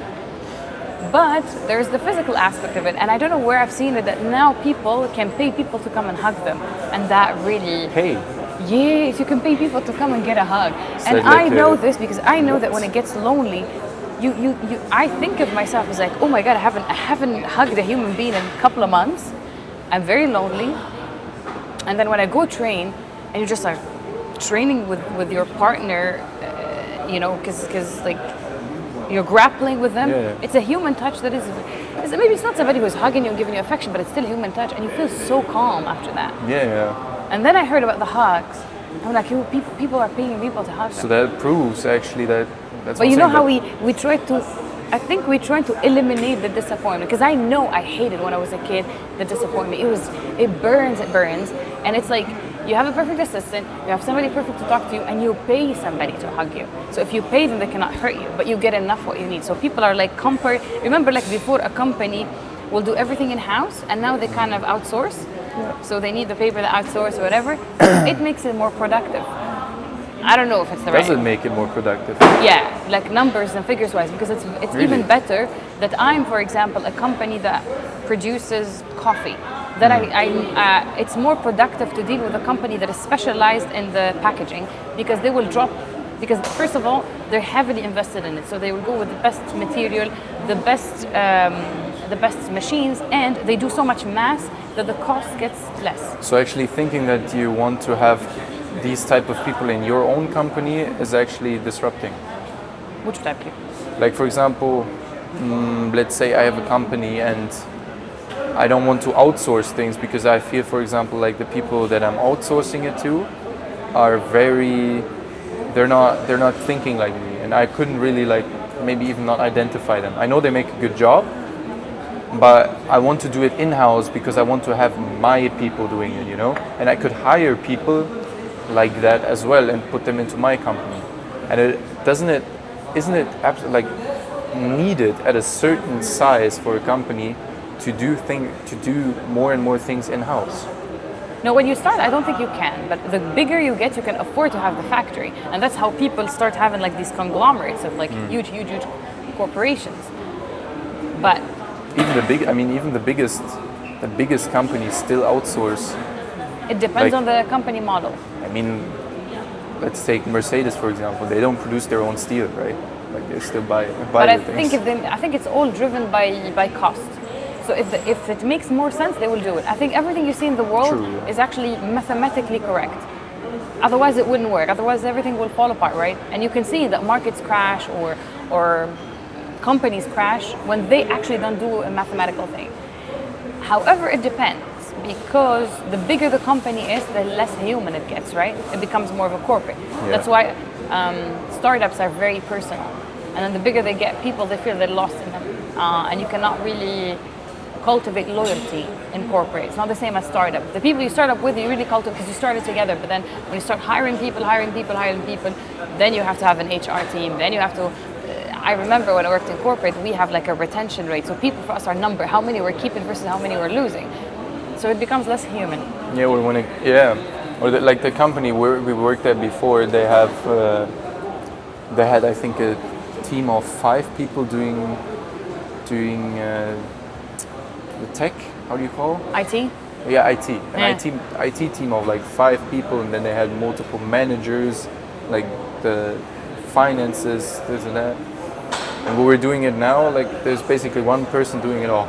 Speaker 1: But there's the physical aspect of it, and I don't know where I've seen it, that now people can pay people to come and hug them, and that really...
Speaker 2: Hey.
Speaker 1: Yes, you can pay people to come and get a hug. And I know this because I know that when it gets lonely, I think of myself as like, oh my God, I haven't hugged a human being in a couple of months. I'm very lonely. And then when I go train, and you're just like training with your partner, you know, because like you're grappling with them. It's a human touch that is, maybe it's not somebody who's hugging you and giving you affection, but it's still a human touch, and you feel so calm after that. And then I heard about the hugs. I'm like, people are paying people to hug them.
Speaker 2: So that proves actually that's.
Speaker 1: But you know how we try to, I think we try to eliminate the disappointment, because I know I hated when I was a kid the disappointment. It burns, and it's like you have a perfect assistant, you have somebody perfect to talk to you, and you pay somebody to hug you. So if you pay them, they cannot hurt you, but you get enough what you need. So people are like, remember, like before, a company will do everything in house, and now they kind of outsource. So they need the paper to outsource or whatever. It makes it more productive. I don't know if it's the right.
Speaker 2: Does it make it more productive?
Speaker 1: Yeah, like numbers and figures wise, because it's really? Even better that I'm, for example, a company that produces coffee. That it's more productive to deal with a company that is specialized in the packaging, because they will drop. Because first of all, they're heavily invested in it, so they will go with the best material, the best machines, and they do so much mass that the cost gets less.
Speaker 2: So actually thinking that you want to have these type of people in your own company is actually disrupting.
Speaker 1: Which type of people?
Speaker 2: Like, for example, let's say I have a company and I don't want to outsource things because I feel, for example, like the people that I'm outsourcing it to are they're not thinking like me, and I couldn't really like maybe even not identify them. I know they make a good job, but I want to do it in-house because I want to have my people doing it, you know? And I could hire people like that as well and put them into my company. And isn't it absolutely like needed at a certain size for a company to do more and more things in-house?
Speaker 1: No, when you start, I don't think you can. But the bigger you get, you can afford to have the factory, and that's how people start having like these conglomerates of like huge corporations. But even the biggest companies still outsource. It depends on the company model.
Speaker 2: I mean, let's take Mercedes for example. They don't produce their own steel, right? Like they still buy.
Speaker 1: But I think it's all driven by cost. So if it makes more sense, they will do it. I think everything you see in the world is actually mathematically correct. Otherwise, it wouldn't work. Otherwise, everything will fall apart, right? And you can see that markets crash or companies crash when they actually don't do a mathematical thing. However, it depends, because the bigger the company is, the less human it gets, right? It becomes more of a corporate. That's why startups are very personal. And then the bigger they get people, they feel they're lost in them. And you cannot really cultivate loyalty in corporate. It's not the same as startup. The people you start up with, you really cultivate because you started together. But then when you start hiring people, then you have to have an HR team. Then you have to. I remember when I worked in corporate, we have like a retention rate. So people for us are number, how many we're keeping versus how many we're losing. So it becomes less human.
Speaker 2: Yeah, or like the company where we worked at before, they had I think a team of 5 people doing the tech. How do you call it?
Speaker 1: IT.
Speaker 2: Yeah, IT. IT team of like 5 people, and then they had multiple managers, like the finances, this and that. And when we're doing it now, like there's basically one person doing it all.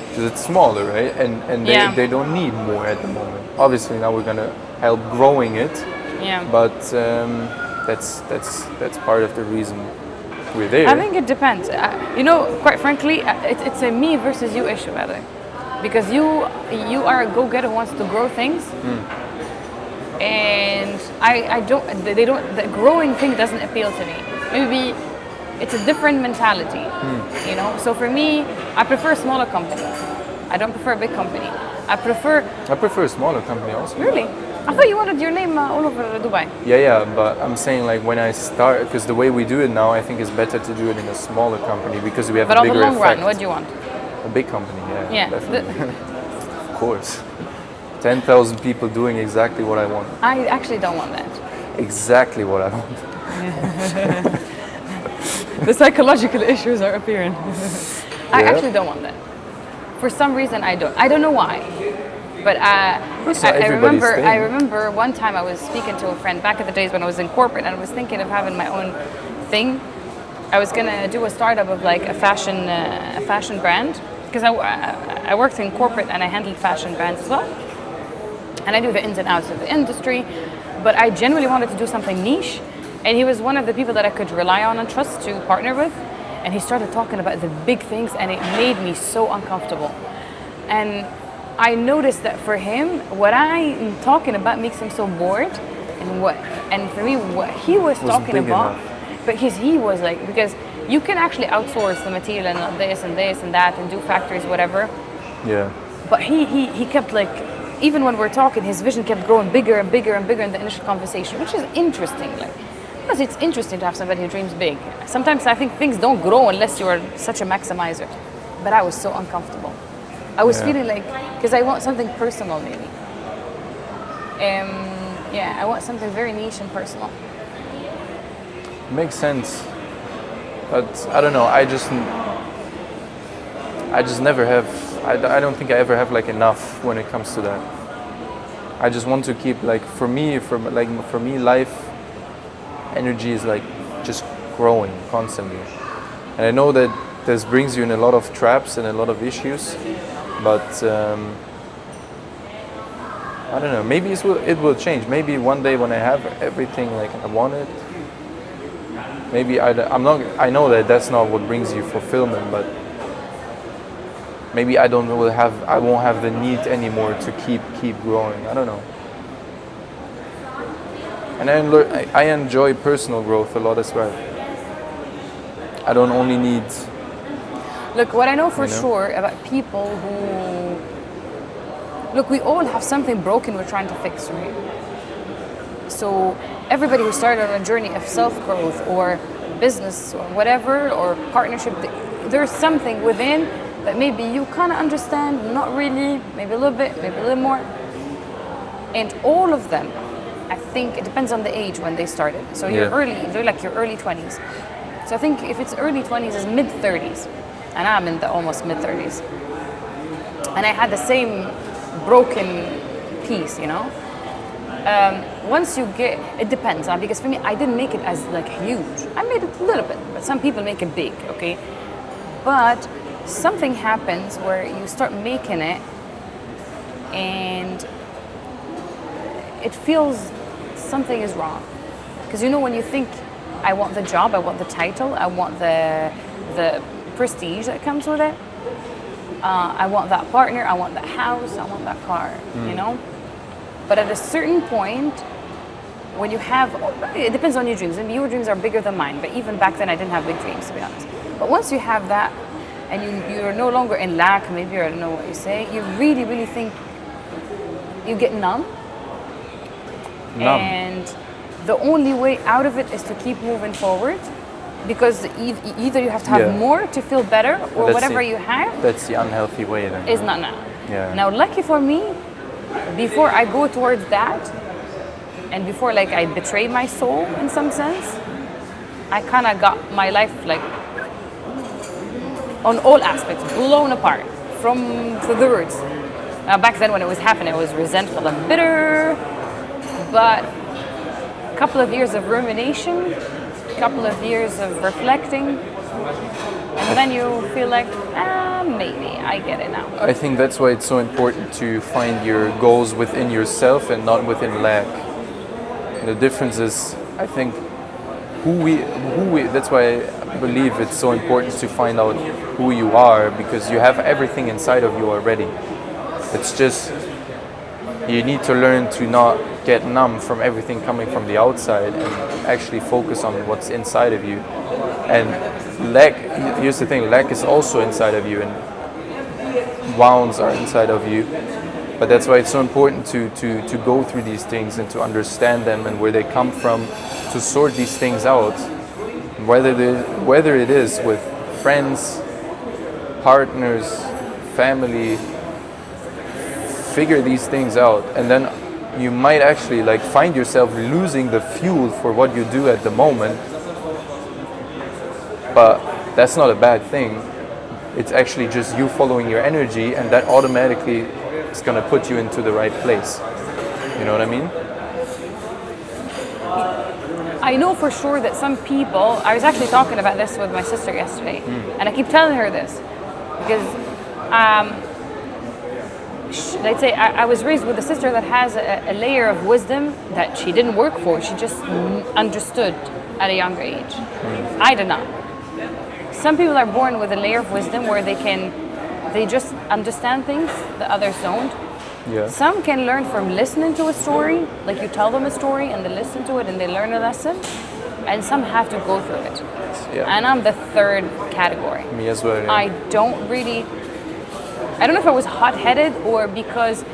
Speaker 2: Because it's smaller, right? And they don't need more at the moment. Obviously now we're gonna help growing it.
Speaker 1: Yeah.
Speaker 2: But that's part of the reason we're there.
Speaker 1: I think it depends. Quite frankly, it's a me versus you issue, I think. because you are a go-getter who wants to grow things, and I don't. They don't. The growing thing doesn't appeal to me. Maybe it's a different mentality, you know. So for me, I prefer smaller companies. I don't prefer a big company. I prefer
Speaker 2: a smaller company also.
Speaker 1: Really? I thought you wanted your name all over Dubai.
Speaker 2: Yeah, but I'm saying like when I start, because the way we do it now, I think it's better to do it in a smaller company because we have a bigger effect.
Speaker 1: But on the long run, what do you want?
Speaker 2: A big company, yeah.
Speaker 1: Yeah.
Speaker 2: Definitely. Of course. 10,000 people doing exactly what I want.
Speaker 1: I actually don't want that.
Speaker 2: Exactly what I want.
Speaker 1: The psychological issues are appearing. I actually don't want that. For some reason, I don't. I don't know why. But I remember one time I was speaking to a friend back in the days when I was in corporate, and I was thinking of having my own thing. I was gonna do a startup of like a fashion brand, because I worked in corporate and I handled fashion brands as well, and I knew the ins and outs of the industry. But I genuinely wanted to do something niche, and he was one of the people that I could rely on and trust to partner with. And he started talking about the big things, and it made me so uncomfortable. And I noticed that for him, what I'm talking about makes him so bored, and for me, what he was talking about, because he was like, because you can actually outsource the material and this and this and that and do factories, whatever.
Speaker 2: Yeah.
Speaker 1: But he kept like, even when we're talking, his vision kept growing bigger and bigger and bigger in the initial conversation, which is interesting. Like, because it's interesting to have somebody who dreams big. Sometimes I think things don't grow unless you are such a maximizer. But I was so uncomfortable. I was feeling like, because I want something personal, maybe. I want something very niche and personal.
Speaker 2: Makes sense, but I don't know. I just never have. I don't think I ever have like enough when it comes to that. I just want to keep like for me, life energy is like just growing constantly, and I know that this brings you in a lot of traps and a lot of issues. But I don't know. Maybe it will change. Maybe one day when I have everything like I want it, maybe I'm not. I know that that's not what brings you fulfillment. But maybe I won't have the need anymore to keep growing. I don't know. And I enjoy personal growth a lot as well. I don't only need.
Speaker 1: Look, what I know for sure about people who... Look, we all have something broken we're trying to fix, right? So everybody who started on a journey of self-growth or business or whatever, or partnership, there's something within that maybe you kind of understand, not really, maybe a little bit, maybe a little more. And all of them, I think it depends on the age when they started. So they're like your early 20s. So I think if it's early 20s, it's mid-30s. And I'm in the almost mid-30s. And I had the same broken piece, you know? Once you get, it depends, because for me, I didn't make it as like huge. I made it a little bit, but some people make it big, okay? But something happens where you start making it and it feels something is wrong. Because you know, when you think, I want the job, I want the title, I want the prestige that comes with it. I want that partner, I want that house, I want that car, you know? But at a certain point, when you have, it depends on your dreams. And your dreams are bigger than mine, but even back then I didn't have big dreams, to be honest. But once you have that, and you're no longer in lack, maybe, or I don't know what you say, you really, really think, you get numb. And the only way out of it is to keep moving forward. Because either you have to have more to feel better, or whatever you have.
Speaker 2: That's the unhealthy way then.
Speaker 1: Is not now.
Speaker 2: Yeah.
Speaker 1: Now, lucky for me, before I go towards that, and before like I betray my soul in some sense, I kind of got my life like on all aspects blown apart from the roots. Now, back then when it was happening, I was resentful and bitter, but a couple of years of rumination, couple of years of reflecting, and then you feel like, maybe I get it now.
Speaker 2: I think that's why it's so important to find your goals within yourself and not within lack. And the difference is, I think, who we. That's why believe it's so important to find out who you are, because you have everything inside of you already. It's just you need to learn to not get numb from everything coming from the outside and actually focus on what's inside of you. And here's the thing, lack is also inside of you, and wounds are inside of you. But that's why it's so important to go through these things and to understand them and where they come from, to sort these things out. Whether it is with friends, partners, family, figure these things out, and then you might actually like find yourself losing the fuel for what you do at the moment. But that's not a bad thing. It's actually just you following your energy, and that automatically is going to put you into the right place. You know what I mean?
Speaker 1: I know for sure that some people, I was actually talking about this with my sister yesterday, and I keep telling her this, because let's say I was raised with a sister that has a layer of wisdom that she didn't work for, she just understood at a younger age. I did not. Some people are born with a layer of wisdom where they just understand things that others don't.
Speaker 2: Yeah.
Speaker 1: Some can learn from listening to a story, like you tell them a story and they listen to it and they learn a lesson, and some have to go through it.
Speaker 2: Yeah.
Speaker 1: And I'm the third category.
Speaker 2: Me as well. Yeah.
Speaker 1: I don't know if I was hot-headed or because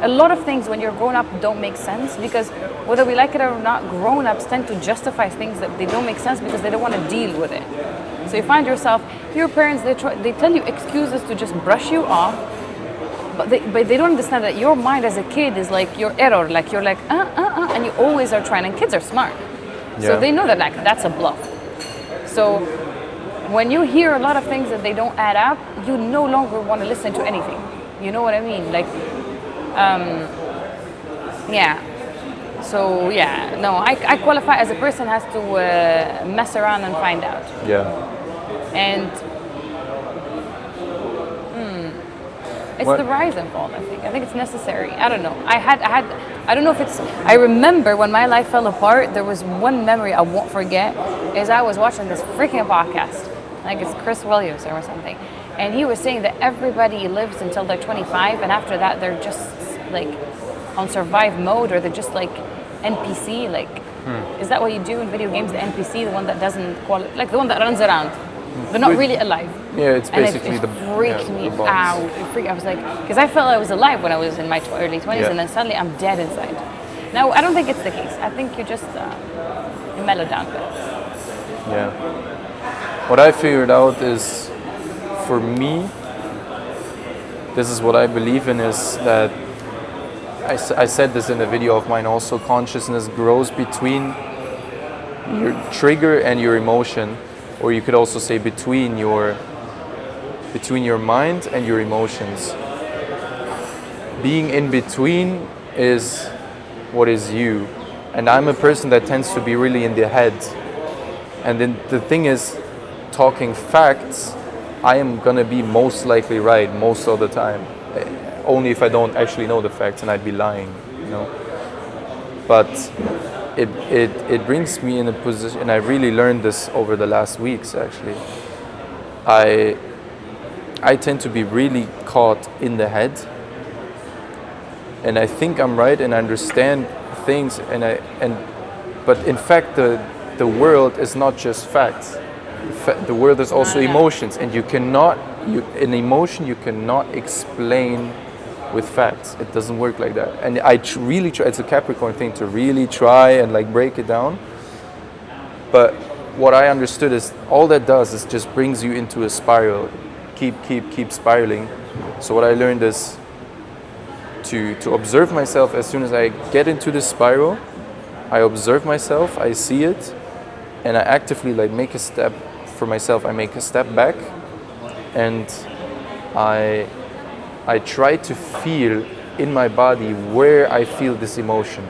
Speaker 1: a lot of things when you're grown up don't make sense, because whether we like it or not, grown-ups tend to justify things that they don't make sense because they don't want to deal with it. So you find yourself, your parents, they tell you excuses to just brush you off, but they don't understand that your mind as a kid is like your error, like you're like, and you always are trying, and kids are smart.
Speaker 2: Yeah.
Speaker 1: So they know that like that's a bluff. So when you hear a lot of things that they don't add up, you no longer want to listen to anything. You know what I mean? Like, yeah. So yeah, no, I qualify as a person has to mess around and find out.
Speaker 2: Yeah.
Speaker 1: And it's the rise and fall, I think. I think it's necessary. I don't know. I don't know if it's, I remember when my life fell apart, there was one memory I won't forget, is I was watching this freaking podcast. Like it's Chris Williams or something. And he was saying that everybody lives until they're 25, and after that they're just like on survive mode, or they're just like NPC, like, is that what you do in video games, the NPC, the one that doesn't like the one that runs around? They're not really alive.
Speaker 2: Yeah, it's basically
Speaker 1: and it freaked me out. I was like, because I felt I was alive when I was in my early 20s, and then suddenly I'm dead inside. Now, I don't think it's the case. I think you just mellow down a bit.
Speaker 2: Yeah. What I figured out is, for me, this is what I believe in, is that I said this in a video of mine also, consciousness grows between your trigger and your emotion, or you could also say between your mind and your emotions. Being in between is what is you, and I'm a person that tends to be really in the head. And then the thing is, talking facts, I am gonna be most likely right most of the time. Only if I don't actually know the facts, and I'd be lying, you know. But it brings me in a position, and I really learned this over the last weeks actually. I tend to be really caught in the head, and I think I'm right and I understand things, but in fact the world is not just facts. The world is also emotions, and an emotion you cannot explain with facts. It doesn't work like that. And I really try, it's a Capricorn thing to really try and like break it down. But what I understood is all that does is just brings you into a spiral. Keep spiraling. So what I learned is to observe myself. As soon as I get into this spiral, I observe myself, I see it, and I actively like make a step for myself. I make a step back, and I try to feel in my body where I feel this emotion.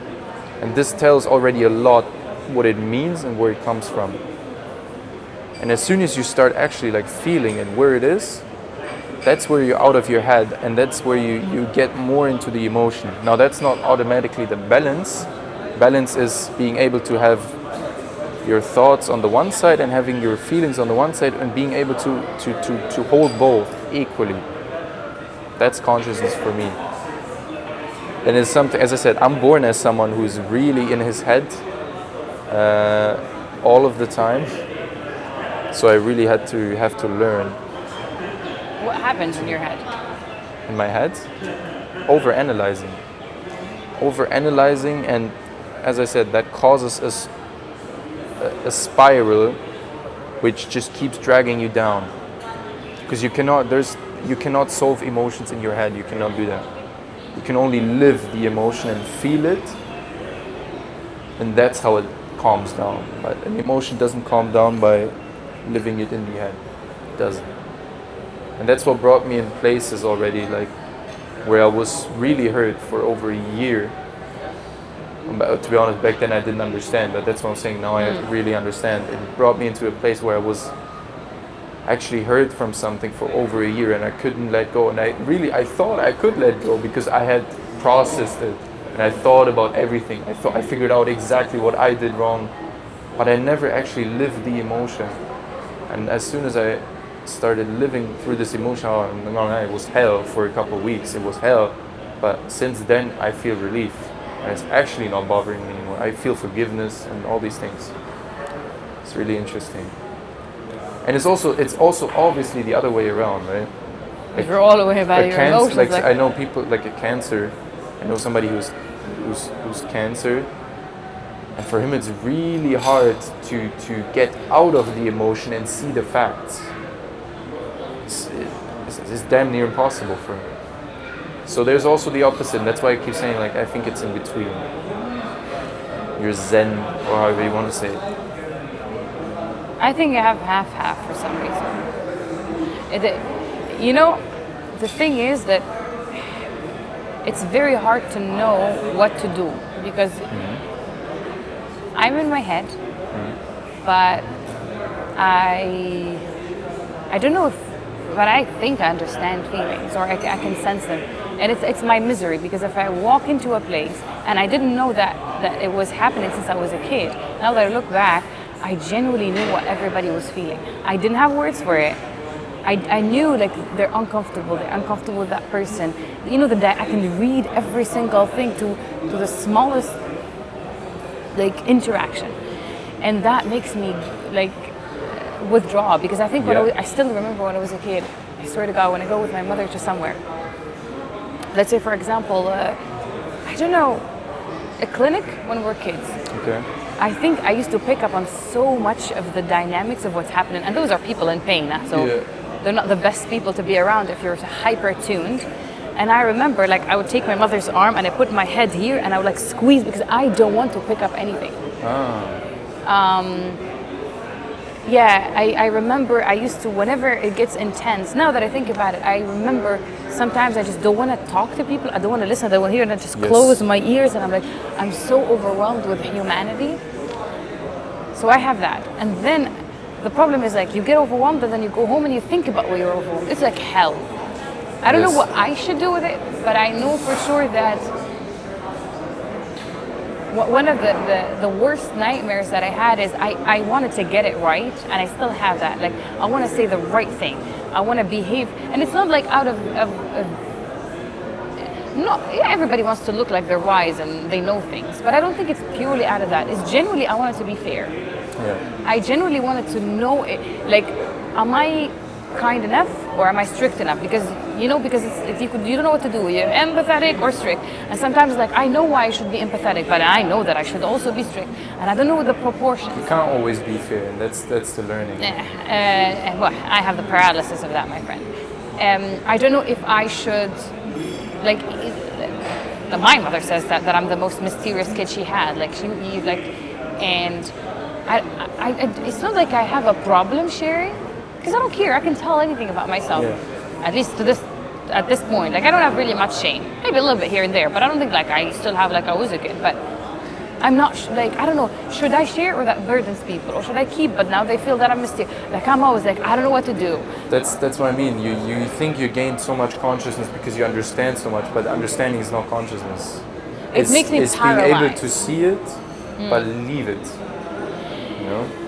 Speaker 2: And this tells already a lot what it means and where it comes from. And as soon as you start actually like feeling it where it is, that's where you're out of your head, and that's where you get more into the emotion. Now that's not automatically the balance. Balance is being able to have your thoughts on the one side and having your feelings on the one side, and being able to hold both equally. That's consciousness for me. And it's something, as I said, I'm born as someone who's really in his head all of the time. So I really have to learn.
Speaker 1: What happens in your head?
Speaker 2: In my head? Overanalyzing, and as I said, that causes us a spiral which just keeps dragging you down, because you cannot solve emotions in your head. You cannot do that. You can only live the emotion and feel it, and that's how it calms down. But an emotion doesn't calm down by living it in the head. It doesn't. And that's what brought me in places already, like where I was really hurt for over a year. But to be honest, back then I didn't understand, but that's what I'm saying now. I really understand. It brought me into a place where I was actually hurt from something for over a year, and I couldn't let go. And I thought I could let go because I had processed it, and I thought about everything. I figured out exactly what I did wrong, but I never actually lived the emotion. And as soon as I started living through this emotion, it was hell for a couple of weeks. It was hell, but since then I feel relief, and it's actually not bothering me anymore. I feel forgiveness and all these things. It's really interesting. And it's also obviously the other way around, right?
Speaker 1: Like, you're all the way about your emotions.
Speaker 2: Like I know people like a cancer. I know somebody who's cancer, and for him it's really hard to get out of the emotion and see the facts. It's damn near impossible for him. So there's also the opposite, and that's why I keep saying, like, I think it's in between. You're Zen, or however you want to say it.
Speaker 1: I think I have half for some reason. The thing is that it's very hard to know what to do, because I'm in my head, but I don't know if, but I think I understand feelings, or I can sense them. And it's my misery, because if I walk into a place, and I didn't know that it was happening since I was a kid, now that I look back, I genuinely knew what everybody was feeling. I didn't have words for it. I knew, like, they're uncomfortable with that person. I can read every single thing to the smallest, like, interaction. And that makes me, like, withdraw, because I think I still remember when I was a kid, I swear to God, when I go with my mother to somewhere, let's say, for example, I don't know, a clinic when we're kids.
Speaker 2: Okay.
Speaker 1: I think I used to pick up on so much of the dynamics of what's happening, and those are people in pain, so they're not the best people to be around if you're hyper-tuned. And I remember, like, I would take my mother's arm and I put my head here and I would, like, squeeze, because I don't want to pick up anything. I remember I used to, whenever it gets intense, now that I think about it, I remember sometimes I just don't want to talk to people, I don't want to listen, I don't want to hear, and I just close my ears, and I'm like, I'm so overwhelmed with humanity. So I have that. And then the problem is, like, you get overwhelmed and then you go home and you think about why you're overwhelmed. It's like hell. I don't know what I should do with it, but I know for sure that one of the worst nightmares that I had is I wanted to get it right, and I still have that. Like, I want to say the right thing. I want to behave, and it's not like out of no, everybody wants to look like they're wise and they know things, but I don't think it's purely out of that. It's genuinely, I want it to be fair. Yeah. I genuinely wanted to know it, like, am I kind enough or am I strict enough? Because you don't know what to do. You're empathetic or strict, and sometimes, like, I know why I should be empathetic, but I know that I should also be strict, and I don't know the proportions.
Speaker 2: You can't always be fair, and that's the learning.
Speaker 1: Well, I have the paralysis of that, my friend. I don't know if I should, like, my mother says that I'm the most mysterious kid she had. Like, and it's not like I have a problem sharing, because I don't care. I can tell anything about myself, at least at this point. Like, I don't have really much shame. Maybe a little bit here and there, but I don't think, like, I still have, like, I was a kid. But I'm not, I don't know, should I share, or that burdens people? Or should I keep, but now they feel that I'm mysterious? Like, I'm always like, I don't know what to do.
Speaker 2: That's what I mean. You think you gain so much consciousness because you understand so much, but understanding is not consciousness.
Speaker 1: It makes me paralyzed.
Speaker 2: It's being able to see it, but leave it. you know.